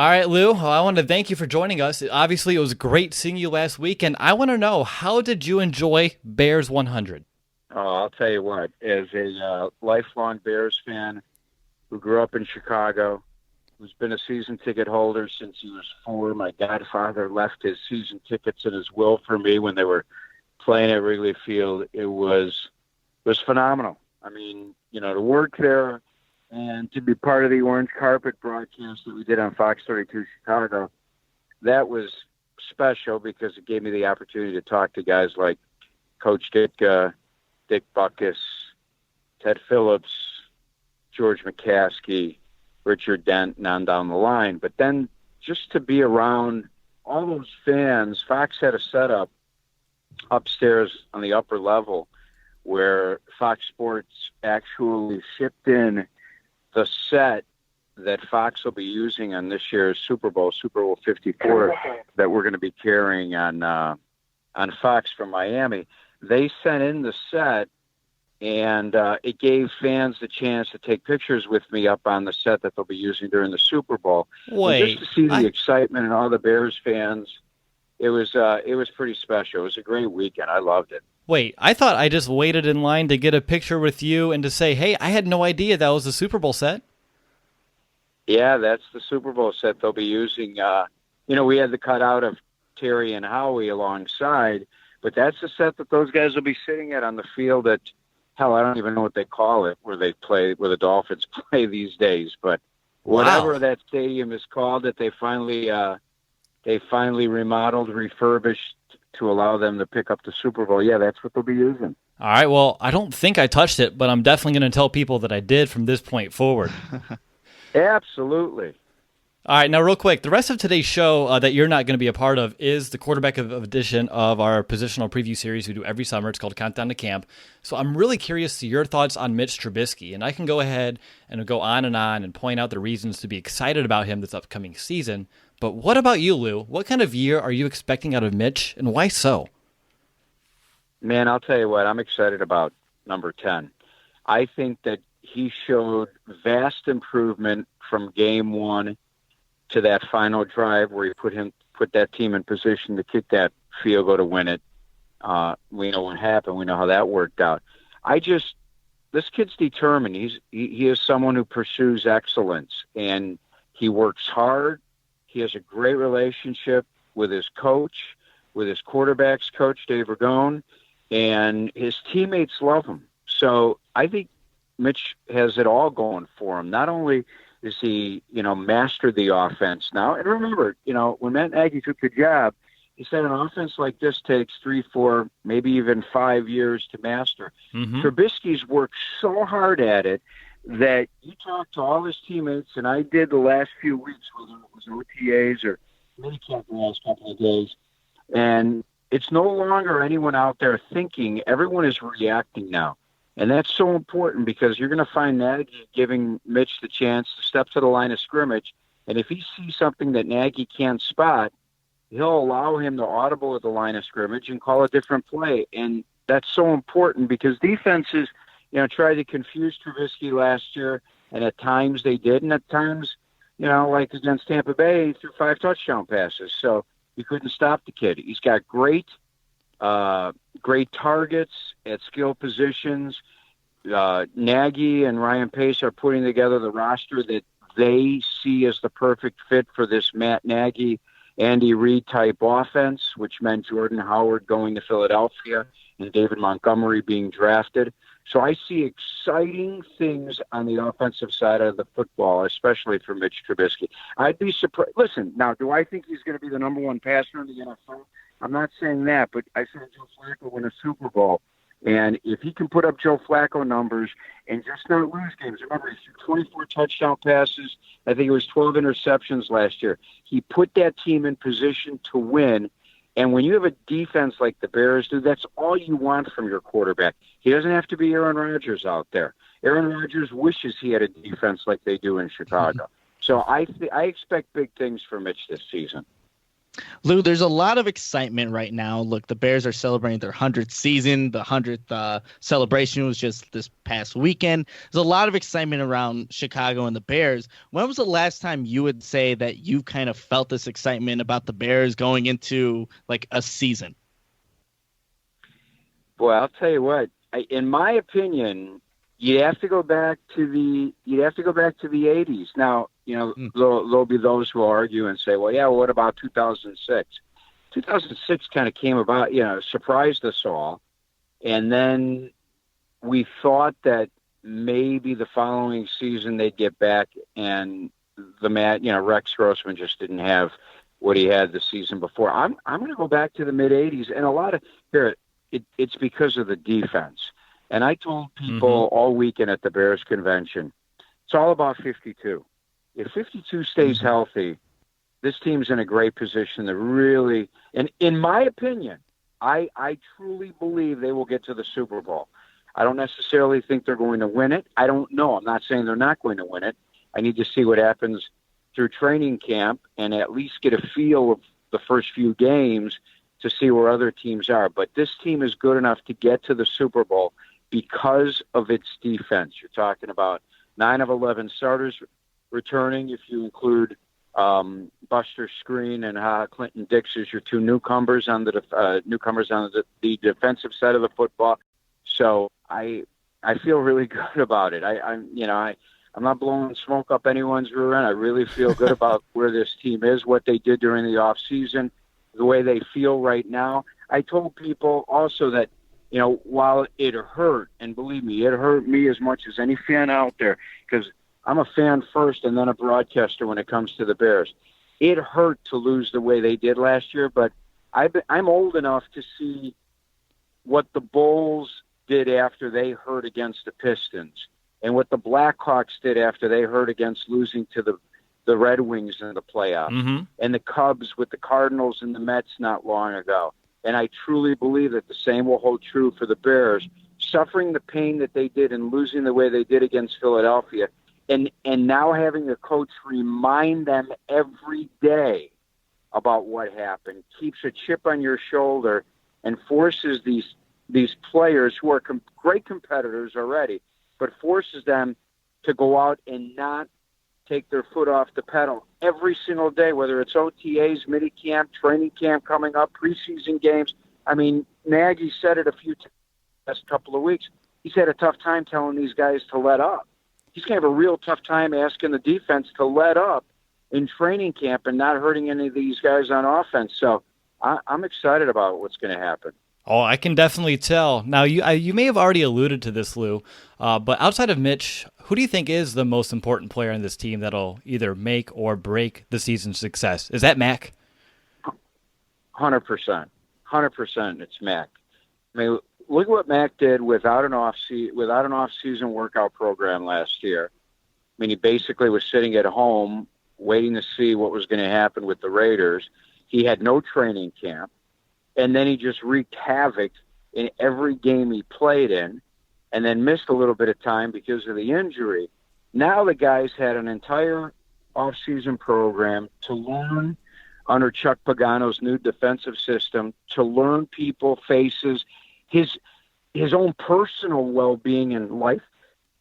All right, Lou, well, I want to thank you for joining us. Obviously, it was great seeing you last week, and I want to know, how did you enjoy Bears 100? Oh, I'll tell you what, as a lifelong Bears fan who grew up in Chicago, who's been a season ticket holder since he was 4, my godfather left his season tickets in his will for me when they were playing at Wrigley Field. It was phenomenal. I mean, to work there and to be part of the orange carpet broadcast that we did on Fox 32 Chicago, that was special because it gave me the opportunity to talk to guys like Coach Dick Buckus, Ted Phillips, George McCaskey, Richard Dent, and on down the line. But then just to be around all those fans, Fox had a setup upstairs on the upper level where Fox Sports actually shipped in the set that Fox will be using on this year's Super Bowl 54, that we're going to be carrying on Fox from Miami. They sent in the set, and it gave fans the chance to take pictures with me up on the set that they'll be using during the Super Bowl. Wait, And just to see the excitement and all the Bears fans, it was pretty special. It was a great weekend. I loved it. Wait, I thought I just waited in line to get a picture with you and to say, hey, I had no idea that was the Super Bowl set. Yeah, that's the Super Bowl set they'll be using. We had the cutout of Terry and Howie alongside, but that's the set that those guys will be sitting at on the field at, hell, I don't even know what they call it, where the Dolphins play these days. But whatever that stadium is called that they finally remodeled, refurbished to allow them to pick up the Super Bowl. Yeah, that's what they'll be using. All right, well, I don't think I touched it, but I'm definitely going to tell people that I did from this point forward. Absolutely. All right, now real quick, the rest of today's show that you're not going to be a part of is the quarterback edition of our positional preview series we do every summer. It's called Countdown to Camp. So I'm really curious to your thoughts on Mitch Trubisky, and I can go ahead and go on and point out the reasons to be excited about him this upcoming season. But what about you, Lou? What kind of year are you expecting out of Mitch, and why so? Man, I'll tell you what, I'm excited about number 10. I think that he showed vast improvement from game one to that final drive where he put that team in position to kick that field goal to win it. We know what happened. We know how that worked out. This kid's determined. He is someone who pursues excellence, and he works hard. He has a great relationship with his coach, with his quarterback's coach, Dave Ragone, and his teammates love him. So I think Mitch has it all going for him. Not only is he, mastered the offense now, and remember, when Matt Nagy took the job, he said an offense like this takes 3, 4, maybe even 5 years to master. Mm-hmm. Trubisky's worked so hard at it that you talk to all his teammates, and I did the last few weeks, whether it was OTAs or minicamp the last couple of days, and it's no longer anyone out there thinking. Everyone is reacting now. And that's so important because you're going to find Nagy giving Mitch the chance to step to the line of scrimmage, and if he sees something that Nagy can't spot, he'll allow him to audible at the line of scrimmage and call a different play. And that's so important because defenses – tried to confuse Trubisky last year, and at times they did, and at times, like against Tampa Bay, he threw 5 touchdown passes, so you couldn't stop the kid. He's got great targets at skill positions. Nagy and Ryan Pace are putting together the roster that they see as the perfect fit for this Matt Nagy, Andy Reid type offense, which meant Jordan Howard going to Philadelphia and David Montgomery being drafted. So I see exciting things on the offensive side of the football, especially for Mitch Trubisky. I'd be surprised. Listen, now, do I think he's going to be the number one passer in the NFL? I'm not saying that, but I saw Joe Flacco win a Super Bowl. And if he can put up Joe Flacco numbers and just not lose games, remember, he threw 24 touchdown passes. I think it was 12 interceptions last year. He put that team in position to win. And when you have a defense like the Bears do, that's all you want from your quarterback. He doesn't have to be Aaron Rodgers out there. Aaron Rodgers wishes he had a defense like they do in Chicago. So I expect big things for Mitch this season. Lou, there's a lot of excitement right now. Look, the Bears are celebrating their 100th season. The 100th celebration was just this past weekend. There's a lot of excitement around Chicago and the Bears. When was the last time you would say that you kind of felt this excitement about the Bears going into like a season? Boy, I'll tell you what. In my opinion, you'd have to go back to the '80s. Now, there'll be those who argue and say, well, yeah, well, what about 2006? 2006 kind of came about, surprised us all. And then we thought that maybe the following season they'd get back, and Rex Grossman just didn't have what he had the season before. I'm going to go back to the mid '80s, and a lot of it's because of the defense. And I told people all weekend at the Bears convention, it's all about 52. If 52 stays healthy, this team's in a great position to really, and in my opinion, I truly believe they will get to the Super Bowl. I don't necessarily think they're going to win it. I don't know. I'm not saying they're not going to win it. I need to see what happens through training camp and at least get a feel of the first few games to see where other teams are. But this team is good enough to get to the Super Bowl because of its defense. You're talking about 9 of 11 starters returning, if you include Buster Screen and Clinton Dix as your two newcomers on the defensive side of the football. So I feel really good about it. I'm not blowing smoke up anyone's rear end. I really feel good about where this team is, what they did during the off season, the way they feel right now. I told people also that, while it hurt, and believe me, it hurt me as much as any fan out there, because I'm a fan first and then a broadcaster when it comes to the Bears. It hurt to lose the way they did last year, but I'm old enough to see what the Bulls did after they hurt against the Pistons and what the Blackhawks did after they hurt against losing to the Red Wings in the playoffs, and the Cubs with the Cardinals and the Mets not long ago. And I truly believe that the same will hold true for the Bears, suffering the pain that they did and losing the way they did against Philadelphia, and now having a coach remind them every day about what happened, keeps a chip on your shoulder and forces these players who are great competitors already, but forces them to go out and not take their foot off the pedal every single day, whether it's OTAs, minicamp, training camp coming up, preseason games. I mean, Nagy said it a few times the last couple of weeks. He's had a tough time telling these guys to let up. He's going to have a real tough time asking the defense to let up in training camp and not hurting any of these guys on offense. So I'm excited about what's going to happen. Oh, I can definitely tell. Now, you may have already alluded to this, Lou, but outside of Mitch, who do you think is the most important player on this team that'll either make or break the season's success? Is that Mack? 100%. 100% it's Mack. I mean, look at what Mack did without an off-season workout program last year. I mean, he basically was sitting at home waiting to see what was going to happen with the Raiders. He had no training camp. And then he just wreaked havoc in every game he played in, and then missed a little bit of time because of the injury. Now the guy's had an entire off-season program to learn under Chuck Pagano's new defensive system, to learn people, faces, his own personal well-being and life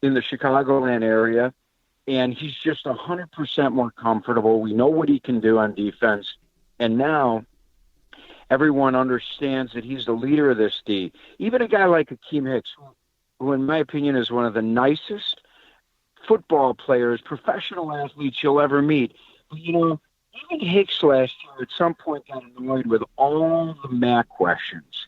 in the Chicagoland area, and he's just 100% more comfortable. We know what he can do on defense, and now everyone understands that he's the leader of this D. Even a guy like Akeem Hicks, who in my opinion is one of the nicest football players, professional athletes you'll ever meet. But, even Hicks last year at some point got annoyed with all the Mack questions.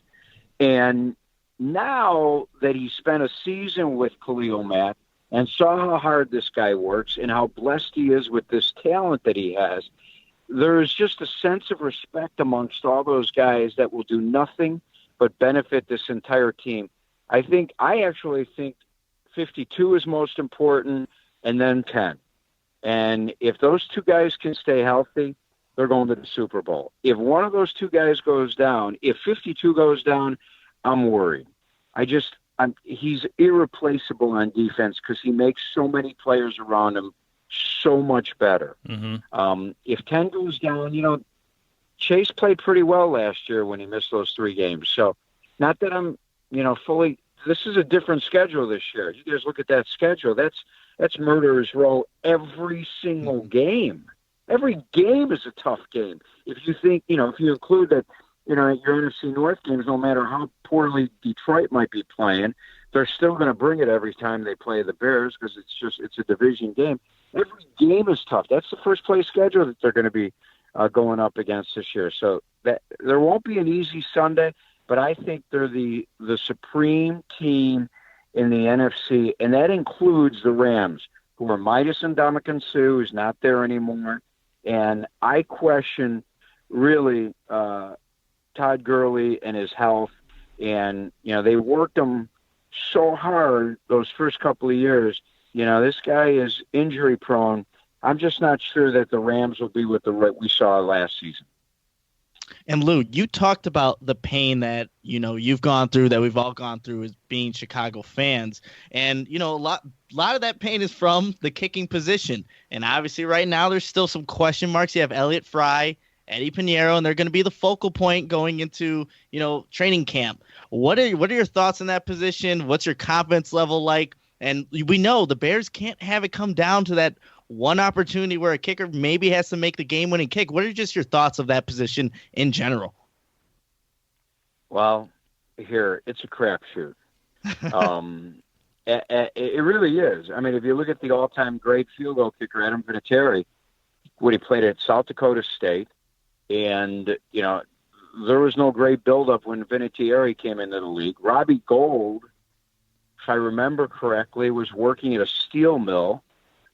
And now that he spent a season with Khalil Mack and saw how hard this guy works and how blessed he is with this talent that he has, there's just a sense of respect amongst all those guys that will do nothing but benefit this entire team. I actually think 52 is most important, and then 10. And if those two guys can stay healthy, they're going to the Super Bowl. If one of those two guys goes down, if 52 goes down, I'm worried. He's irreplaceable on defense because he makes so many players around him so much better. If 10 goes down, Chase played pretty well last year when he missed those 3 games. So not that I'm, fully – this is a different schedule this year. You guys look at that schedule. That's murderer's row every single game. Every game is a tough game. If you think, if you include that, your NFC North games, no matter how poorly Detroit might be playing, they're still going to bring it every time they play the Bears because it's a division game. Every game is tough. That's the first place schedule that they're going to be going up against this year. So that there won't be an easy Sunday, but I think they're the supreme team in the NFC, and that includes the Rams, who are Midas and Ndamukong Suh, who's not there anymore. And I question really Todd Gurley and his health. And, they worked him so hard those first couple of years. This guy is injury prone. I'm just not sure that the Rams will be with the rate we saw last season. And Lou, you talked about the pain that, you've gone through, that we've all gone through as being Chicago fans. And, a lot of that pain is from the kicking position. And obviously right now there's still some question marks. You have Elliott Fry, Eddie Pinheiro, and they're going to be the focal point going into, training camp. What are your thoughts on that position? What's your confidence level like? And we know the Bears can't have it come down to that one opportunity where a kicker maybe has to make the game-winning kick. What are just your thoughts of that position in general? Well, it's a crapshoot. It really is. I mean, if you look at the all-time great field goal kicker, Adam Vinatieri, when he played at South Dakota State, and, there was no great buildup when Vinatieri came into the league. Robbie Gould, if I remember correctly, was working at a steel mill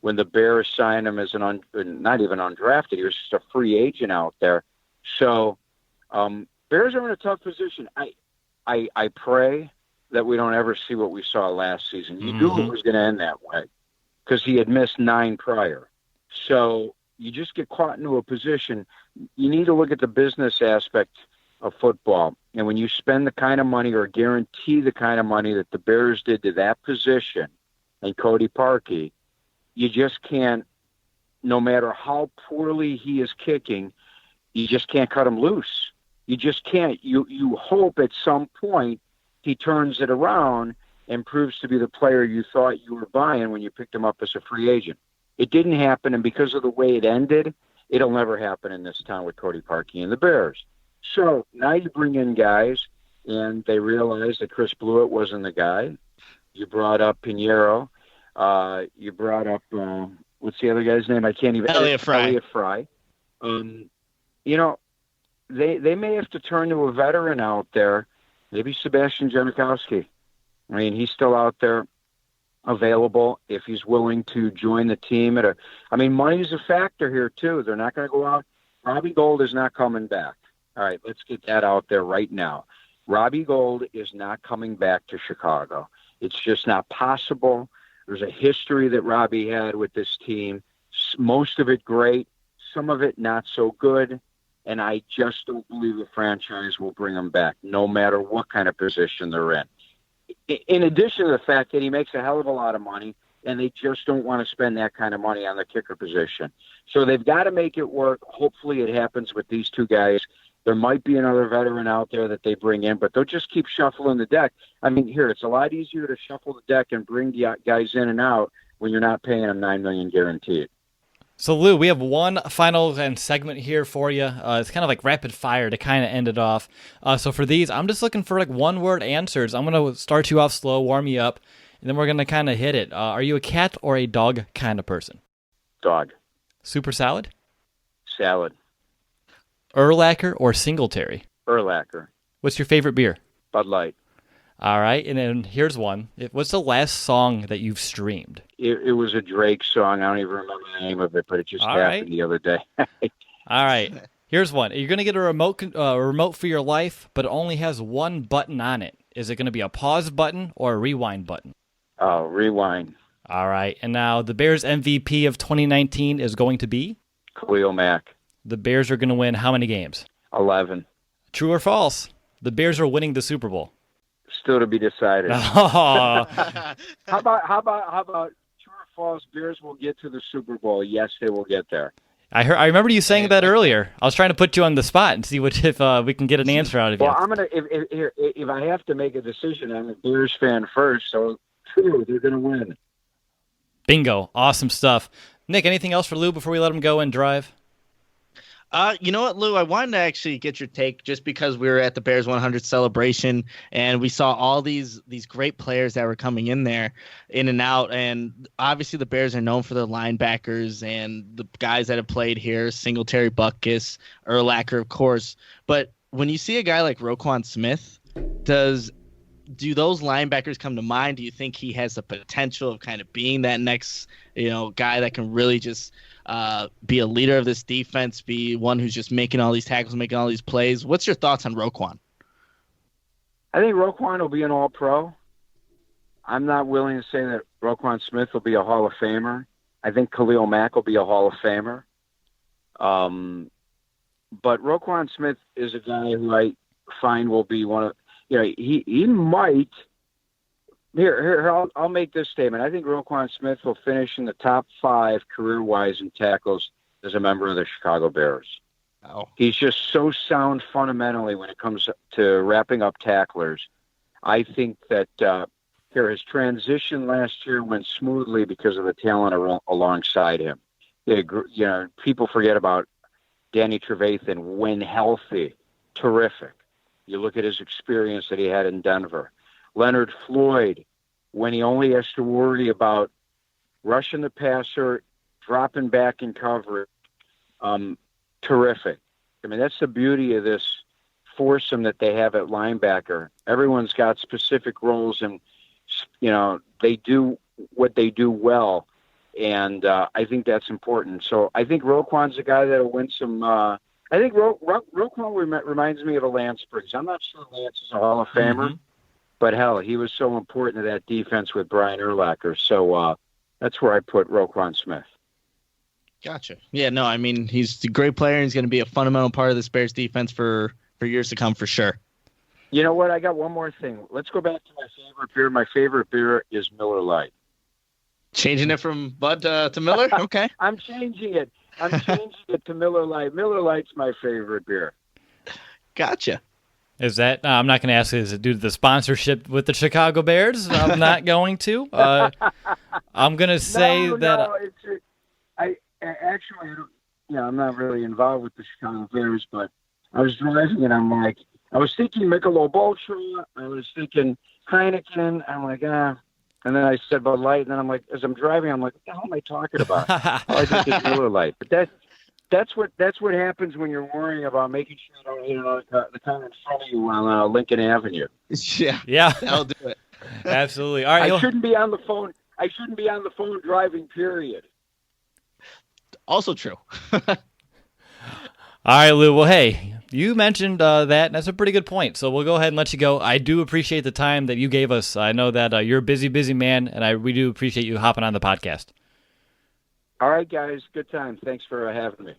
when the Bears signed him as not even undrafted. He was just a free agent out there. So Bears are in a tough position. I pray that we don't ever see what we saw last season. You knew it was going to end that way because he had missed 9 prior. So you just get caught into a position. You need to look at the business aspect of football. And when you spend the kind of money or guarantee the kind of money that the Bears did to that position and Cody Parkey, you just can't, no matter how poorly he is kicking, you just can't cut him loose. You just can't. You hope at some point he turns it around and proves to be the player you thought you were buying when you picked him up as a free agent. It didn't happen, and because of the way it ended, it'll never happen in this town with Cody Parkey and the Bears. So now you bring in guys, and they realize that Chris Blewett wasn't the guy. You brought up Pinheiro. You brought up, what's the other guy's name? I can't even. Elliott Fry. They may have to turn to a veteran out there, maybe Sebastian Janikowski. I mean, he's still out there available if he's willing to join the team. Money's a factor here, too. They're not going to go out. Robbie Gould is not coming back. All right, let's get that out there right now. Robbie Gould is not coming back to Chicago. It's just not possible. There's a history that Robbie had with this team. Most of it great, some of it not so good. And I just don't believe the franchise will bring him back, no matter what kind of position they're in. In addition to the fact that he makes a hell of a lot of money, and they just don't want to spend that kind of money on the kicker position. So they've got to make it work. Hopefully it happens with these two guys. There might be another veteran out there that they bring in, but they'll just keep shuffling the deck. I mean, it's a lot easier to shuffle the deck and bring the guys in and out when you're not paying them $9 million guaranteed. So, Lou, we have one final segment here for you. It's kind of like rapid fire to kind of end it off. So for these, I'm just looking for one-word answers. I'm going to start you off slow, warm you up, and then we're going to kind of hit it. Are you a cat or a dog kind of person? Dog. Super salad? Salad. Urlacher or Singletary? Urlacher. What's your favorite beer? Bud Light. All right, and then here's one. What's the last song that you've streamed? It was a Drake song. I don't even remember the name of it, but it just happened the other day. All right, here's one. You're going to get a remote for your life, but it only has one button on it. Is it going to be a pause button or a rewind button? Rewind. All right, and now the Bears MVP of 2019 is going to be? Khalil Mack. The Bears are going to win how many games? 11. True or false? The Bears are winning the Super Bowl. Still to be decided. How about true or false? Bears will get to the Super Bowl. Yes, they will get there. I remember you saying that earlier. I was trying to put you on the spot and see if we can get an answer out of you. Well, I'm gonna if I have to make a decision, I'm a Bears fan first, so true, they're gonna win. Bingo! Awesome stuff. Nick, anything else for Lou before we let him go and drive? You know what, Lou? I wanted to actually get your take just because we were at the Bears 100 celebration and we saw all these great players that were coming in there, in and out. And obviously the Bears are known for their linebackers and the guys that have played here, Singletary, Butkus, Urlacher, of course. But when you see a guy like Roquan Smith, do those linebackers come to mind? Do you think he has the potential of kind of being that next, guy that can really just be a leader of this defense, be one who's just making all these tackles, making all these plays? What's your thoughts on Roquan? I think Roquan will be an All-Pro. I'm not willing to say that Roquan Smith will be a Hall of Famer. I think Khalil Mack will be a Hall of Famer. But Roquan Smith is a guy who I find will be one of, he might. Here, I'll make this statement. I think Roquan Smith will finish in the top 5 career-wise in tackles as a member of the Chicago Bears. Oh. He's just so sound fundamentally when it comes to wrapping up tacklers. I think that his transition last year went smoothly because of the talent alongside him. People forget about Danny Trevathan when healthy. Terrific. You look at his experience that he had in Denver. Leonard Floyd, when he only has to worry about rushing the passer, dropping back in coverage, terrific. I mean, that's the beauty of this foursome that they have at linebacker. Everyone's got specific roles, and they do what they do well, and I think that's important. So I think Roquan's a guy that'll win some. I think Roquan reminds me of a Lance Briggs. I'm not sure Lance is a Hall of Famer. Mm-hmm. But hell, he was so important to that defense with Brian Urlacher. So that's where I put Roquan Smith. Gotcha. Yeah, no, I mean, he's a great player, and he's going to be a fundamental part of this Bears defense for years to come, for sure. You know what? I got one more thing. Let's go back to my favorite beer. My favorite beer is Miller Lite. Changing it from Bud to Miller? Okay. I'm changing it. To Miller Lite. Miller Lite's my favorite beer. Gotcha. Is that I'm not going to ask, is it due to the sponsorship with the Chicago Bears? I'm not going to. I'm going to say that. No, I'm not really involved with the Chicago Bears, but I was driving and I was thinking Michelob Ultra. I was thinking Heineken. I'm like, And then I said Bud Light, and then I'm like, as I'm driving, I'm like, what the hell am I talking about? I think it's Miller Lite. But that's what happens when you're worrying about making sure you don't hit the car in front of you on Lincoln Avenue. Yeah, I'll do it. Absolutely. All right, I shouldn't be on the phone. Driving. Period. Also true. All right, Lou. Well, hey, you mentioned that, and that's a pretty good point. So we'll go ahead and let you go. I do appreciate the time that you gave us. I know that you're a busy man, and we do appreciate you hopping on the podcast. All right, guys. Good time. Thanks for having me.